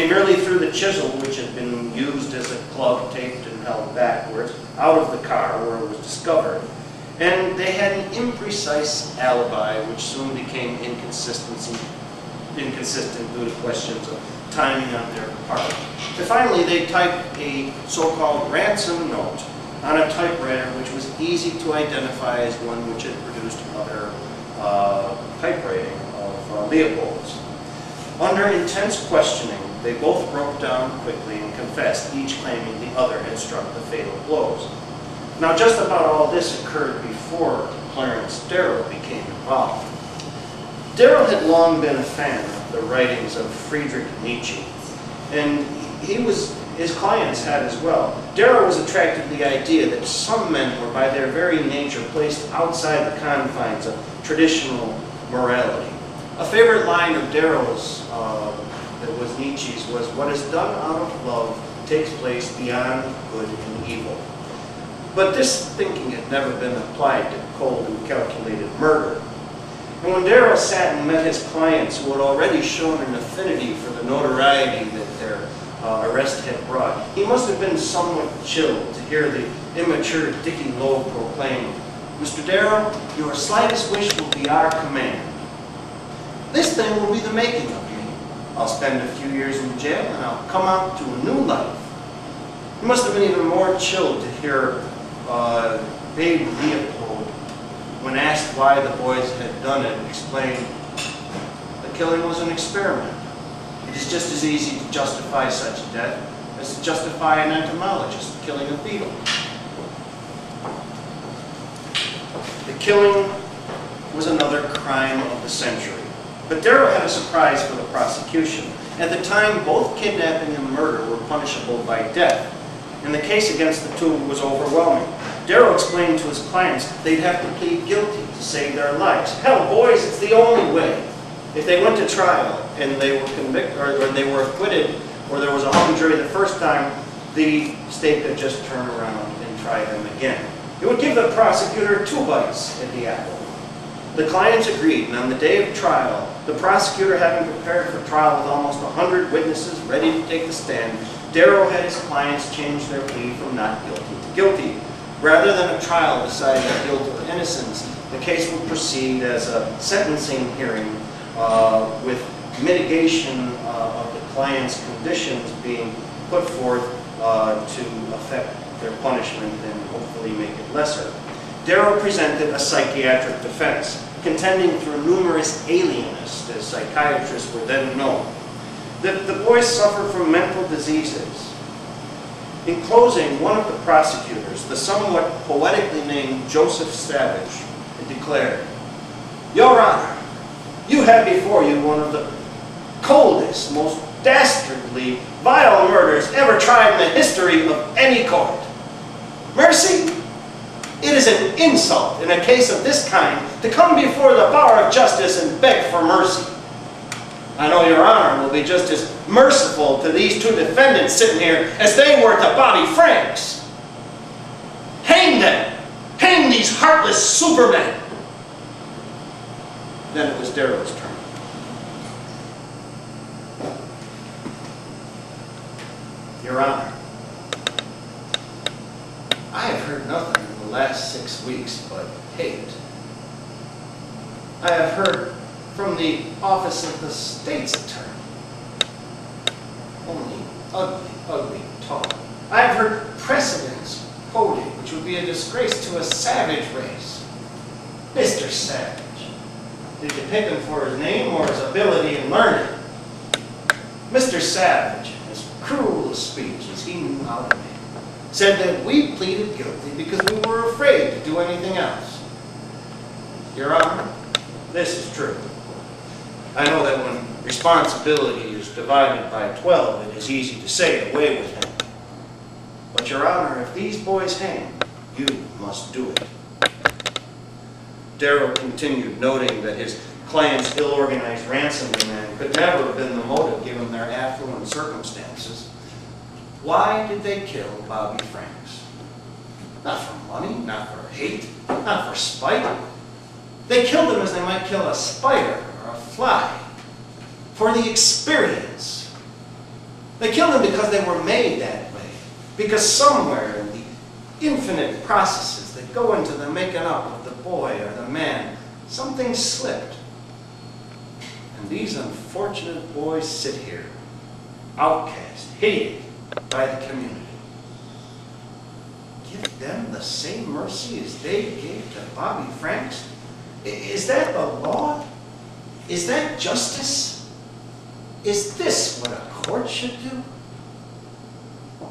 They merely threw the chisel, which had been used as a club, taped and held backwards, out of the car where it was discovered. And they had an imprecise alibi, which soon became inconsistent due to questions of timing on their part. So finally, they typed a so-called ransom note on a typewriter, which was easy to identify as one which had produced another typewriting of Leopold's. Under intense questioning, they both broke down quickly and confessed, each claiming the other had struck the fatal blows. Now, just about all this occurred before Clarence Darrow became involved. Darrow had long been a fan of the writings of Friedrich Nietzsche, and his clients had as well. Darrow was attracted to the idea that some men were by their very nature placed outside the confines of traditional morality. A favorite line of Darrow's that was Nietzsche's was, "What is done out of love takes place beyond good and evil." But this thinking had never been applied to cold and calculated murder. And when Darrow sat and met his clients who had already shown an affinity for the notoriety that their arrest had brought, he must have been somewhat chilled to hear the immature Dickie Loeb proclaim, "Mr. Darrow, your slightest wish will be our command. This thing will be the making of me. I'll spend a few years in jail and I'll come out to a new life." He must have been even more chilled to hear Babe Leopold, when asked why the boys had done it, explain, "The killing was an experiment. It is just as easy to justify such a death as to justify an entomologist killing a beetle." The killing was another crime of the century. But Darrow had a surprise for the prosecution. At the time, both kidnapping and murder were punishable by death, and the case against the two was overwhelming. Darrow explained to his clients they'd have to plead guilty to save their lives. Hell, boys, it's the only way. If they went to trial and they were convicted, or they were acquitted, or there was a hung jury the first time, the state could just turn around and try them again. It would give the prosecutor 2 bites at the apple. The clients agreed, and on the day of trial, the prosecutor having prepared for trial with almost 100 witnesses ready to take the stand, Darrow had his clients change their plea from not guilty to guilty. Rather than a trial deciding guilt or innocence, the case would proceed as a sentencing hearing with mitigation of the client's conditions being put forth to affect their punishment and hopefully make it lesser. Darrow presented a psychiatric defense, contending through numerous alienists, as psychiatrists were then known, that the boys suffered from mental diseases. In closing, one of the prosecutors, the somewhat poetically named Joseph Savage, declared, "Your Honor, you have before you one of the coldest, most dastardly, vile murders ever tried in the history of any court. Mercy? It is an insult in a case of this kind to come before the bar of justice and beg for mercy. I know Your Honor will be just as merciful to these 2 defendants sitting here as they were to Bobby Franks. Hang them! Hang these heartless supermen!" Then it was Darrow's turn. "Your Honor, I have heard nothing in the last 6 weeks but hate. I have heard from the office of the state's attorney only ugly, ugly talk. I have heard precedents quoted, which would be a disgrace to a savage race. Mr. Savage, did you pick him for his name or his ability in learning? Mr. Savage, as cruel a speech as he knew how to make, said that we pleaded guilty because we were afraid to do anything else. Your Honor, this is true. I know that when responsibility is divided by 12, it is easy to say away with him. But Your Honor, if these boys hang, you must do it." Darrow continued, noting that his client's ill-organized ransom demand could never have been the motive given their affluent circumstances. Why did they kill Bobby Franks? Not for money, not for hate, not for spite. They killed him as they might kill a spider or a fly, for the experience. They killed them because they were made that way. Because somewhere in the infinite processes that go into the making up of the boy or the man, something slipped. And these unfortunate boys sit here, outcast, hated by the community. Give them the same mercy as they gave to Bobby Franks? Is that the law? Is that justice? Is this what a court should do?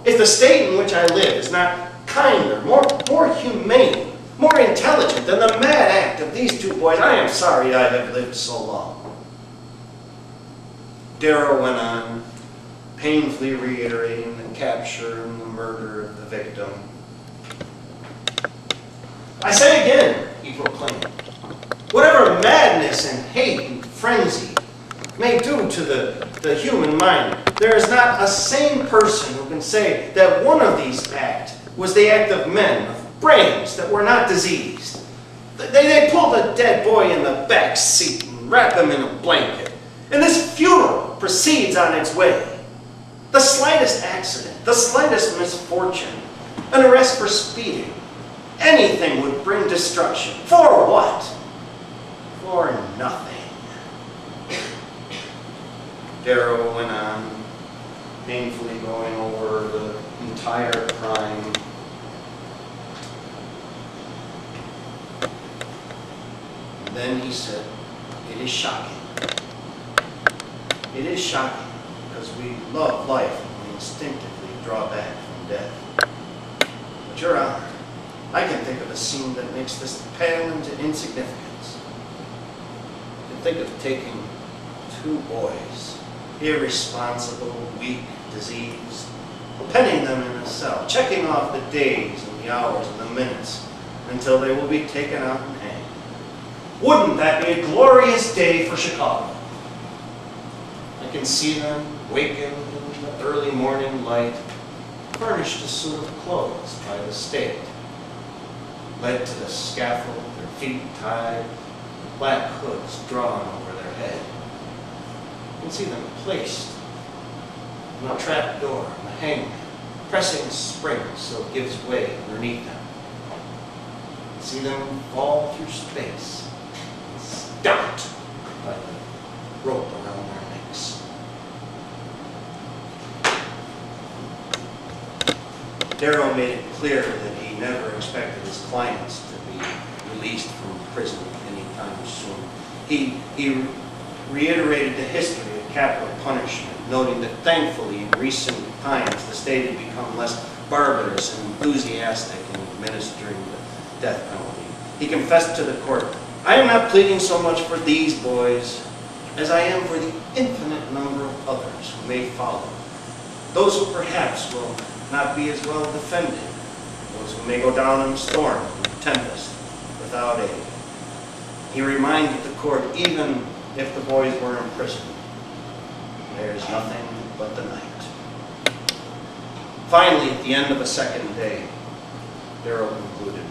If the state in which I live is not kinder, more humane, more intelligent than the mad act of these two boys, I am sorry I have lived so long. Darrow went on, painfully reiterating the capture and the murder of the victim. I say again, he proclaimed, whatever madness and hate and frenzy may do to the human mind, there is not a sane person who can say that one of these acts was the act of men, of brains that were not diseased. They pulled a dead boy in the back seat and wrap him in a blanket. And this funeral proceeds on its way. The slightest accident, the slightest misfortune, an arrest for speeding, anything would bring destruction. For what? For nothing. Darrow went on, painfully going over the entire crime. And then he said, it is shocking. It is shocking because we love life and we instinctively draw back from death. But Your Honor, I can think of a scene that makes this pale into insignificance. I can think of taking two boys, irresponsible, weak, diseased, penning them in a cell, checking off the days and the hours and the minutes until they will be taken out and hanged. Wouldn't that be a glorious day for Chicago? I can see them waken in the early morning light, furnished a suit of clothes by the state, led to the scaffold, their feet tied, black hoods drawn over their head. You can see them placed in a trap door on the hangman, pressing a spring so it gives way underneath them. You can see them fall through space, stopped by the rope around their necks. Darrow made it clear that he never expected his clients to be released from prison anytime soon. He reiterated the history of capital punishment, noting that thankfully in recent times the state had become less barbarous and enthusiastic in administering the death penalty. He confessed to the court, I am not pleading so much for these boys as I am for the infinite number of others who may follow. Those who perhaps will not be as well defended, those who may go down in a storm and tempest without aid. He reminded the court, even if the boys were in prison, there is nothing but the night. Finally, at the end of the second day, Darrow concluded,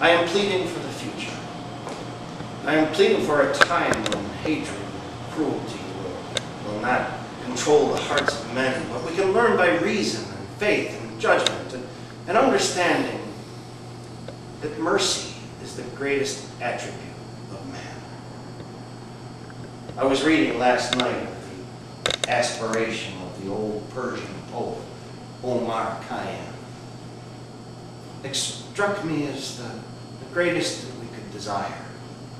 I am pleading for the future. I am pleading for a time when hatred and cruelty will not control the hearts of men, but we can learn by reason and faith and judgment and understanding that mercy is the greatest attribute of man. I was reading last night the aspiration of the old Persian poet, Omar Khayyam. It struck me as the greatest that we could desire.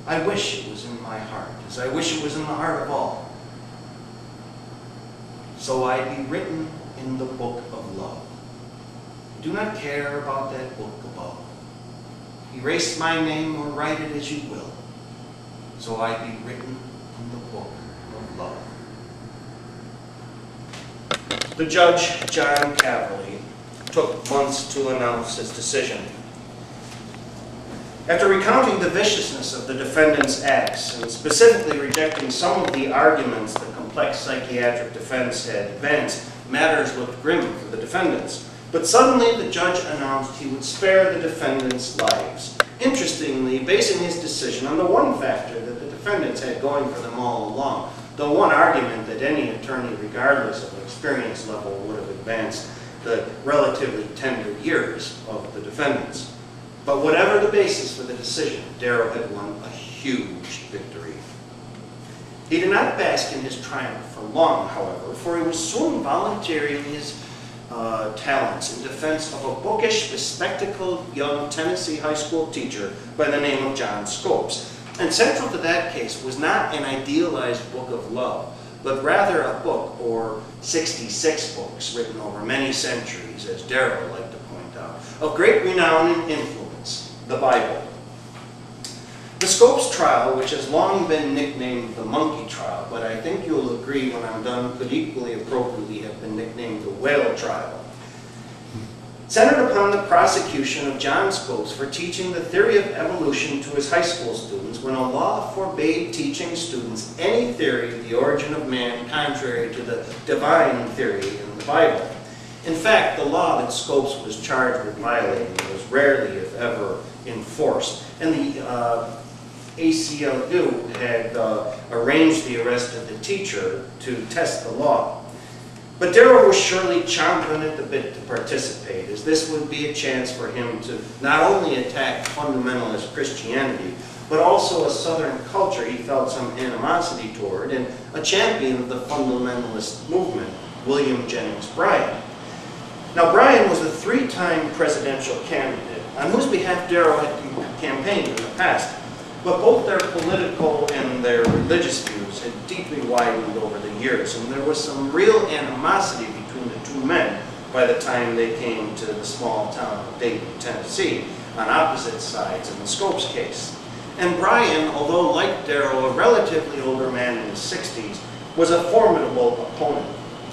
I wish it was in my heart, as I wish it was in the heart of all. So I be written in the book of love. Do not care about that book above. Erase my name or write it as you will. So I be written in the book of love. The judge, John Cavalli, took months to announce his decision. After recounting the viciousness of the defendant's acts and specifically rejecting some of the arguments the complex psychiatric defense had advanced, matters looked grim for the defendants. But suddenly the judge announced he would spare the defendants' lives, interestingly basing his decision on the one factor that the defendants had going for them all along, the one argument that any attorney, regardless of experience level, would have advanced the relatively tender years of the defendants. But whatever the basis for the decision, Darrow had won a huge victory. He did not bask in his triumph for long, however, for he was soon volunteering his talents in defense of a bookish, bespectacled young Tennessee high school teacher by the name of John Scopes. And central to that case was not an idealized book of love, but rather a book, or 66 books, written over many centuries, as Darrow liked to point out, of great renown and influence, the Bible. The Scopes trial, which has long been nicknamed the Monkey Trial, but I think you'll agree when I'm done, could equally appropriately have been nicknamed the Whale Trial, centered upon the prosecution of John Scopes for teaching the theory of evolution to his high school students when a law forbade teaching students any theory of the origin of man contrary to the divine theory in the Bible. In fact, the law that Scopes was charged with violating was rarely, if ever, enforced, and the ACLU had arranged the arrest of the teacher to test the law. But Darrow was surely chomping at the bit to participate, as this would be a chance for him to not only attack fundamentalist Christianity, but also a Southern culture he felt some animosity toward, and a champion of the fundamentalist movement, William Jennings Bryan. Now, Bryan was a three-time presidential candidate on whose behalf Darrow had campaigned in the past. But both their political and their religious views had deeply widened over the years, and there was some real animosity between the two men by the time they came to the small town of Dayton, Tennessee, on opposite sides in the Scopes case. And Bryan, although like Darrow, a relatively older man in his 60s, was a formidable opponent.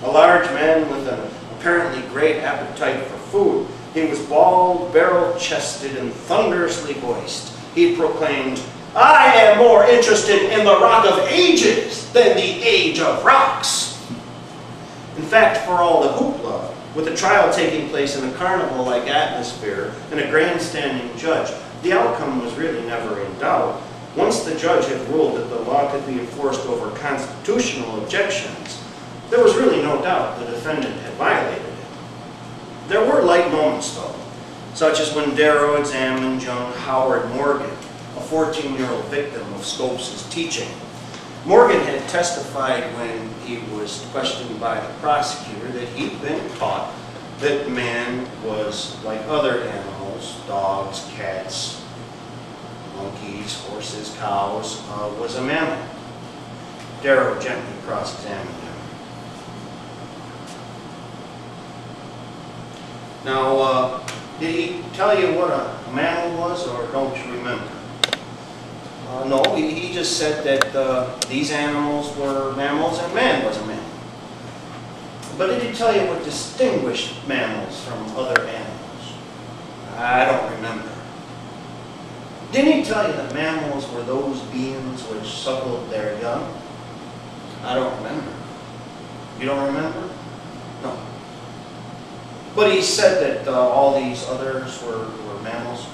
A large man with an apparently great appetite for food. He was bald, barrel-chested, and thunderously voiced. He proclaimed, "I am more interested in the Rock of Ages than the Age of Rocks." In fact, for all the hoopla, with the trial taking place in a carnival-like atmosphere and a grandstanding judge, the outcome was really never in doubt. Once the judge had ruled that the law could be enforced over constitutional objections, there was really no doubt the defendant had violated it. There were light moments, though, such as when Darrow examined young Howard Morgan, a 14-year-old victim of Scopes' teaching. Morgan had testified when he was questioned by the prosecutor that he'd been taught that man was like other animals, dogs, cats, monkeys, horses, cows, was a mammal. Darrow gently cross-examined him. Now, did he tell you what a mammal was, or don't you remember? No, he just said that these animals were mammals and man was a mammal. But did he tell you what distinguished mammals from other animals? I don't remember. Didn't he tell you that mammals were those beings which suckled their young? I don't remember. You don't remember? No. But he said that all these others were mammals.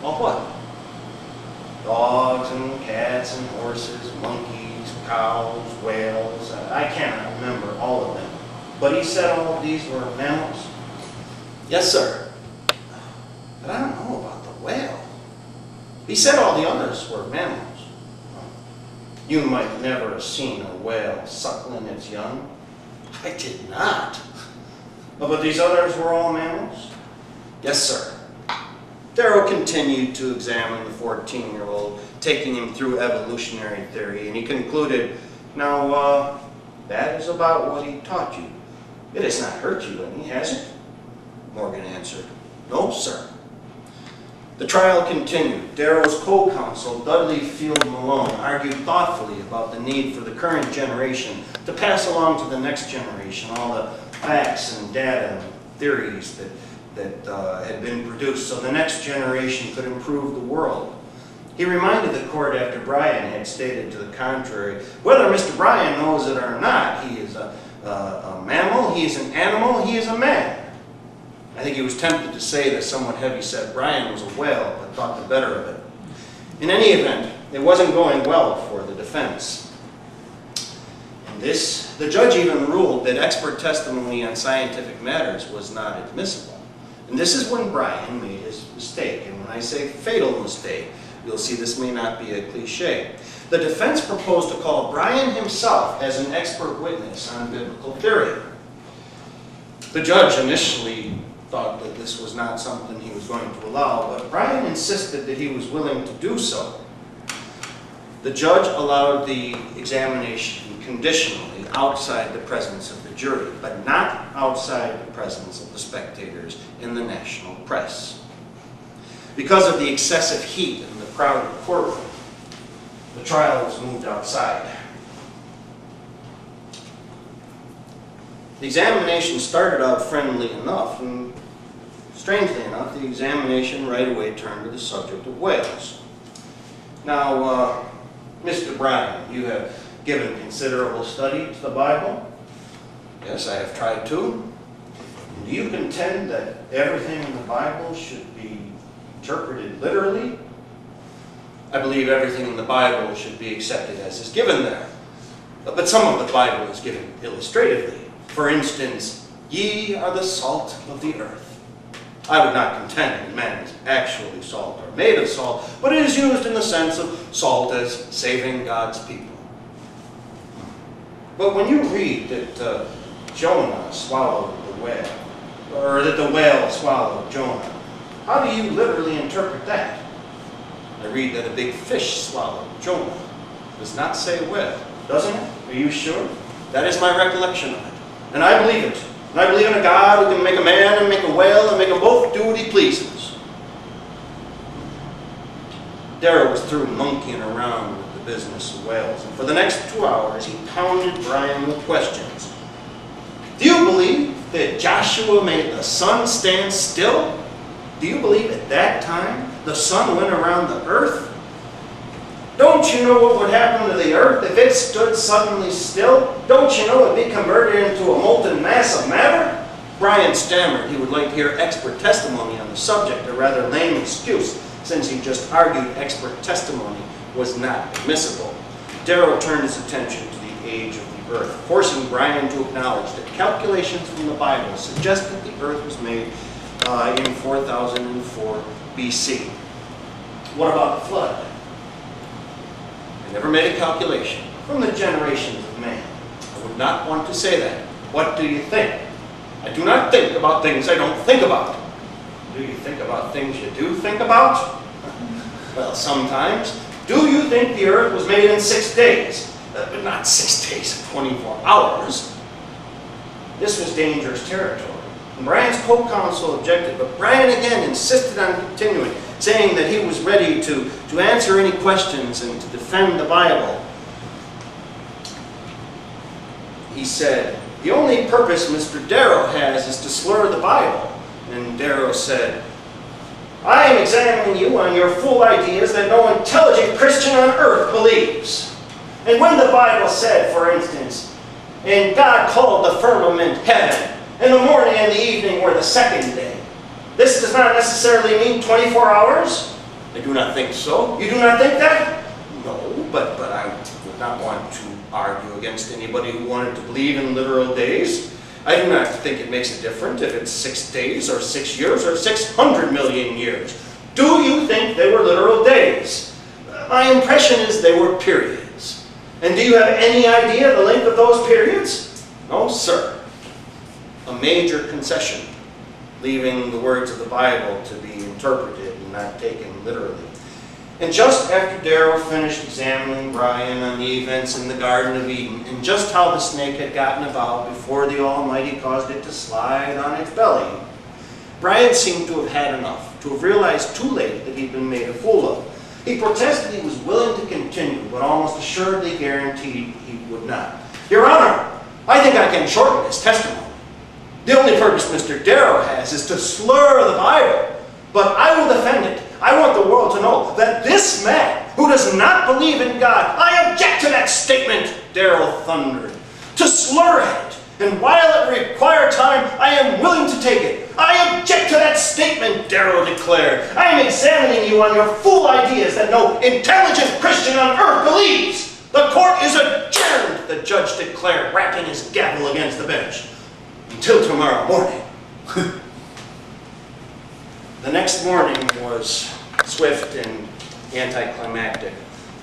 Well, what? Dogs and cats and horses, monkeys, cows, whales. I cannot remember all of them. But he said all of these were mammals? Yes, sir. But I don't know about the whale. He said all the others were mammals. You might never have seen a whale suckling its young. I did not. But these others were all mammals? Yes, sir. Darrow continued to examine the 14-year-old, taking him through evolutionary theory, and he concluded, now, that is about what he taught you. It has not hurt you any, has it? Morgan answered, no, sir. The trial continued. Darrow's co-counsel, Dudley Field Malone, argued thoughtfully about the need for the current generation to pass along to the next generation all the facts and data and theories that had been produced so the next generation could improve the world. He reminded the court after Bryan had stated to the contrary, whether Mr. Bryan knows it or not, he is a mammal, he is an animal, he is a man. I think he was tempted to say that somewhat heavy-set Bryan was a whale, but thought the better of it. In any event, it wasn't going well for the defense. The judge even ruled that expert testimony on scientific matters was not admissible. And this is when Bryan made his mistake. And when I say fatal mistake, you'll see this may not be a cliche. The defense proposed to call Bryan himself as an expert witness on biblical theory. The judge initially thought that this was not something he was going to allow, but Bryan insisted that he was willing to do so. The judge allowed the examination conditionally outside the presence of the jury, but not outside the presence of the spectators in the national press. Because of the excessive heat in the crowded courtroom, the trial was moved outside. The examination started out friendly enough, and strangely enough, the examination right away turned to the subject of whales. Now, Mr. Bryan, you have given considerable study to the Bible. Yes, I have tried to. Do you contend that everything in the Bible should be interpreted literally? I believe everything in the Bible should be accepted as is given there. But some of the Bible is given illustratively. For instance, ye are the salt of the earth. I would not contend that man is actually salt or made of salt, but it is used in the sense of salt as saving God's people. But when you read that Jonah swallowed the whale, or that the whale swallowed Jonah, how do you literally interpret that? I read that a big fish swallowed Jonah. It does not say whale, doesn't it? Are you sure? That is my recollection of it. And I believe it. And I believe in a God who can make a man and make a whale and make them both do what he pleases. Darrow was through monkeying around with the business of whales, and for the next 2 hours he pounded Bryan with questions. Do you believe that Joshua made the sun stand still? Do you believe at that time the sun went around the earth? Don't you know what would happen to the earth if it stood suddenly still? Don't you know it would be converted into a molten mass of matter? Bryan stammered he would like to hear expert testimony on the subject, a rather lame excuse, since he just argued expert testimony was not admissible. Darrow turned his attention to the age of the earth, forcing Bryan to acknowledge that calculations from the Bible suggest that the earth was made in 4004 BC. What about the flood? I never made a calculation from the generations of man. I would not want to say that. What do you think? I do not think about things I don't think about. Do you think about things you do think about? Well, sometimes. Do you think the earth was made in 6 days? But not 6 days and 24 hours. This was dangerous territory. And Bryan's co-counsel objected, but Bryan again insisted on continuing, saying that he was ready to answer any questions and to defend the Bible. He said, the only purpose Mr. Darrow has is to slur the Bible. And Darrow said, I am examining you on your fool ideas that no intelligent Christian on earth believes. And when the Bible said, for instance, and God called the firmament heaven, and the morning and the evening were the second day, this does not necessarily mean 24 hours? I do not think so. You do not think that? No, but I would not want to argue against anybody who wanted to believe in literal days. I do not think it makes a difference if it's 6 days or 6 years or 600 million years. Do you think they were literal days? My impression is they were periods. And do you have any idea the length of those periods? No, sir. A major concession, leaving the words of the Bible to be interpreted and not taken literally. And just after Darrow finished examining Bryan on the events in the Garden of Eden and just how the snake had gotten about before the Almighty caused it to slide on its belly, Bryan seemed to have had enough, to have realized too late that he'd been made a fool of. He protested he was willing to continue, but almost assuredly guaranteed he would not. Your Honor, I think I can shorten his testimony. The only purpose Mr. Darrow has is to slur the Bible, but I will defend it. I want the world to know that this man, who does not believe in God, I object to that statement, Darrow thundered. To slur it, and while it require time, I am willing to take it. I object to that statement, Darrow declared. I am examining you on your fool ideas that no intelligent Christian on earth believes. "The court is adjourned," the judge declared, rapping his gavel against the bench, "until tomorrow morning." The next morning was swift and anticlimactic.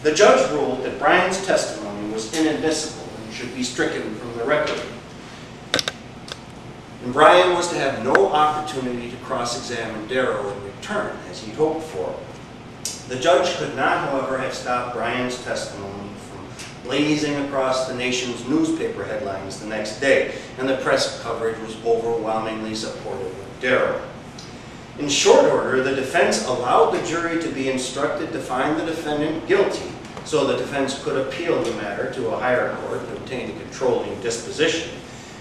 The judge ruled that Bryan's testimony was inadmissible and should be stricken from the record. And Bryan was to have no opportunity to cross-examine Darrow in return, as he'd hoped for. The judge could not, however, have stopped Bryan's testimony from blazing across the nation's newspaper headlines the next day, and the press coverage was overwhelmingly supportive of Darrow. In short order, the defense allowed the jury to be instructed to find the defendant guilty, so the defense could appeal the matter to a higher court to obtain a controlling disposition,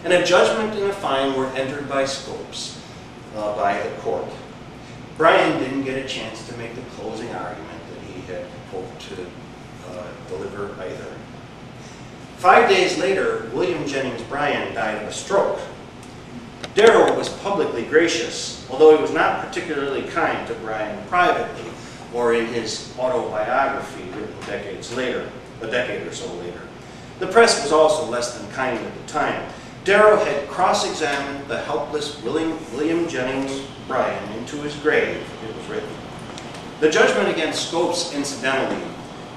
and a judgment and a fine were entered by Scopes by the court. Bryan didn't get a chance to make the closing argument that he had hoped to deliver either. 5 days later, William Jennings Bryan died of a stroke. Darrow was publicly gracious, although he was not particularly kind to Bryan privately or in his autobiography written a decade or so later. The press was also less than kind at the time. Darrow had cross-examined the helpless William Jennings Bryan into his grave, it was written. The judgment against Scopes, incidentally,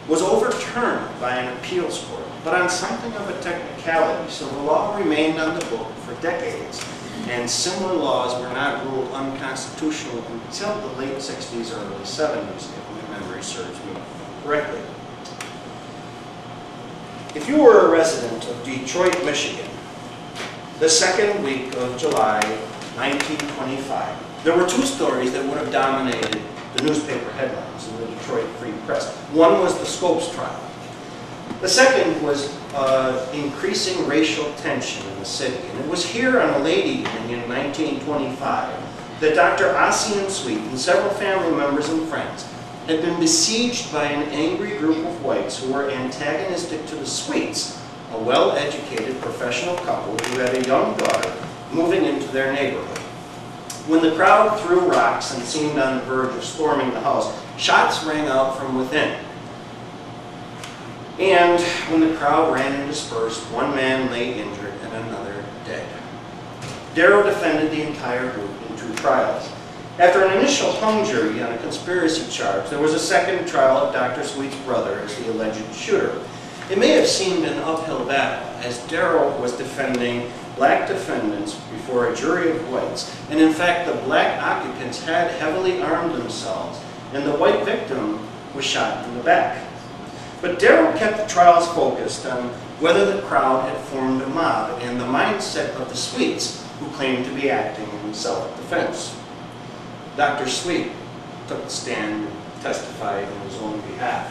was overturned by an appeals court, but on something of a technicality, so the law remained on the book for decades, and similar laws were not ruled unconstitutional until the late 60s or early 70s, if my memory serves me correctly. If you were a resident of Detroit, Michigan, the second week of July 1925, there were two stories that would have dominated the newspaper headlines in the Detroit Free Press. One was the Scopes trial. The second was increasing racial tension in the city. And it was here on a late evening in 1925 that Dr. Ossian Sweet and several family members and friends had been besieged by an angry group of whites who were antagonistic to the Sweets, a well-educated professional couple who had a young daughter moving into their neighborhood. When the crowd threw rocks and seemed on the verge of storming the house, shots rang out from within. And when the crowd ran and dispersed, one man lay injured and another dead. Darrow defended the entire group in two trials. After an initial hung jury on a conspiracy charge, there was a second trial of Dr. Sweet's brother as the alleged shooter. It may have seemed an uphill battle, as Darrow was defending black defendants before a jury of whites, and in fact the black occupants had heavily armed themselves, and the white victim was shot in the back. But Darrow kept the trials focused on whether the crowd had formed a mob and the mindset of the Sweets, who claimed to be acting in self-defense. Dr. Sweet took the stand and testified in his own behalf.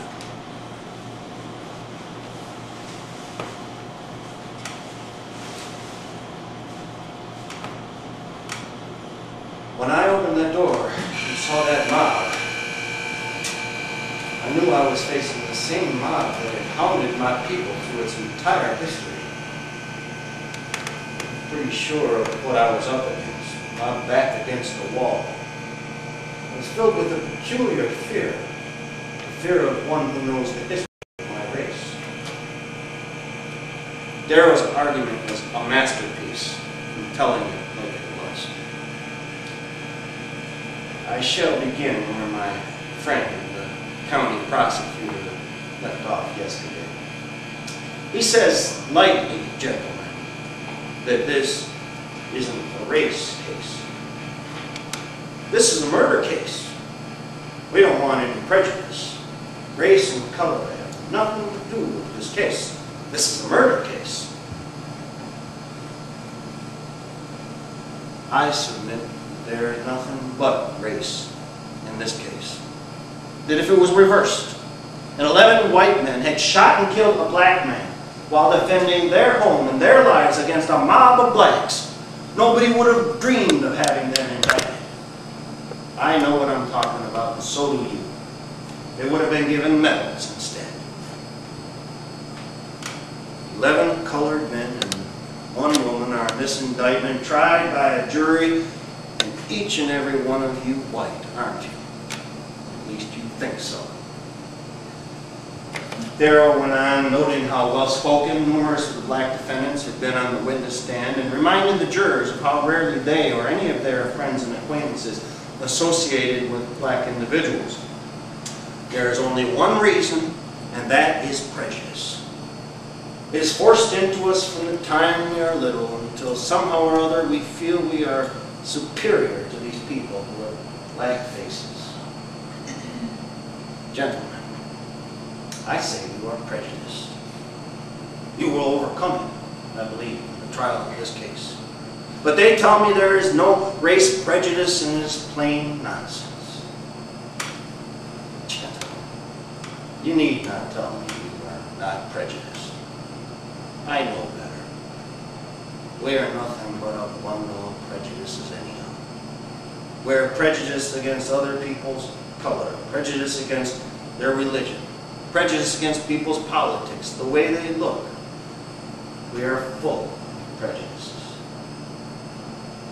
When I opened that door and saw that mob, I knew I was facing the same mob that had hounded my people through its entire history. Pretty sure of what I was up against, my back against the wall. I was filled with a peculiar fear, the fear of one who knows the history of my race. Darrow's argument was a masterpiece in telling it like it was. I shall begin where my friend, the county prosecutor, left off yesterday. He says lightly, gentlemen, that this isn't a race case. This is a murder case. We don't want any prejudice. Race and color have nothing to do with this case. This is a murder case. I submit there is nothing but race in this case. That if it was reversed, and 11 white men had shot and killed a black man while defending their home and their lives against a mob of blacks, nobody would have dreamed of having them indicted. I know what I'm talking about, and so do you. They would have been given medals instead. 11 colored men and 1 woman are in this indictment, tried by a jury, and each and every one of you white, aren't you? At least you think so. Darrell went on, noting how well-spoken numerous of the black defendants had been on the witness stand, and reminding the jurors of how rarely they or any of their friends and acquaintances associated with black individuals. There is only one reason, and that is prejudice. It is forced into us from the time we are little until somehow or other we feel we are superior to these people who have black faces. Gentlemen, I say you are prejudiced. You will overcome it, I believe, in the trial of this case. But they tell me there is no race prejudice and it is plain nonsense. Gentlemen, you need not tell me you are not prejudiced. I know better. We are nothing but a bundle of prejudices anyhow. We are prejudice against other people's color, prejudice against their religion, prejudice against people's politics, the way they look. We are full of prejudices.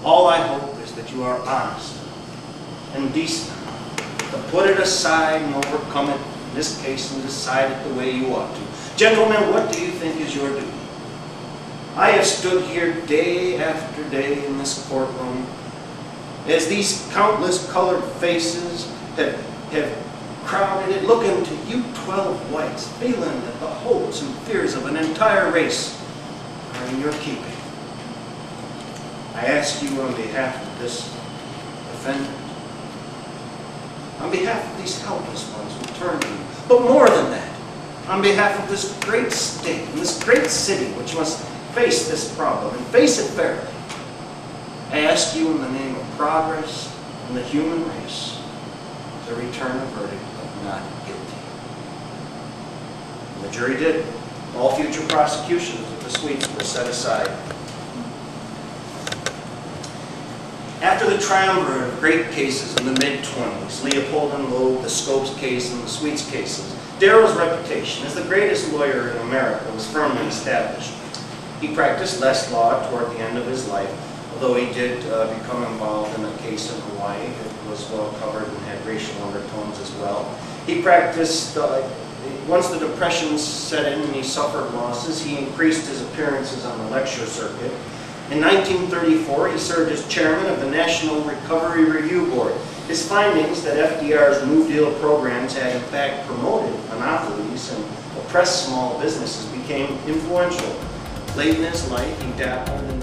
All I hope is that you are honest and decent to put it aside and overcome it in this case and decide it the way you ought to. Gentlemen, what do you think is your duty? I have stood here day after day in this courtroom as these countless colored faces have crowded it, looking to you 12 whites, feeling that the hopes and fears of an entire race are in your keeping. I ask you on behalf of this defendant, on behalf of these helpless ones who turn to you, but more than that, on behalf of this great state and this great city which must face this problem and face it fairly, I ask you in the name of progress and the human race to return a verdict of not guilty. And the jury did. All future prosecutions of the Sweets were set aside. After the triumvirate of great cases in the mid-20s, Leopold and Loeb, the Scopes case, and the Sweets cases, Darrell's reputation as the greatest lawyer in America was firmly established. He practiced less law toward the end of his life, although he did become involved in a case in Hawaii that was well covered and had racial undertones as well. He practiced, once the Depression set in and he suffered losses, he increased his appearances on the lecture circuit. In 1934, he served as chairman of the National Recovery Review Board. His findings that FDR's New Deal programs had in fact promoted monopolies and oppressed small businesses became influential. Late in his life, he dabbled in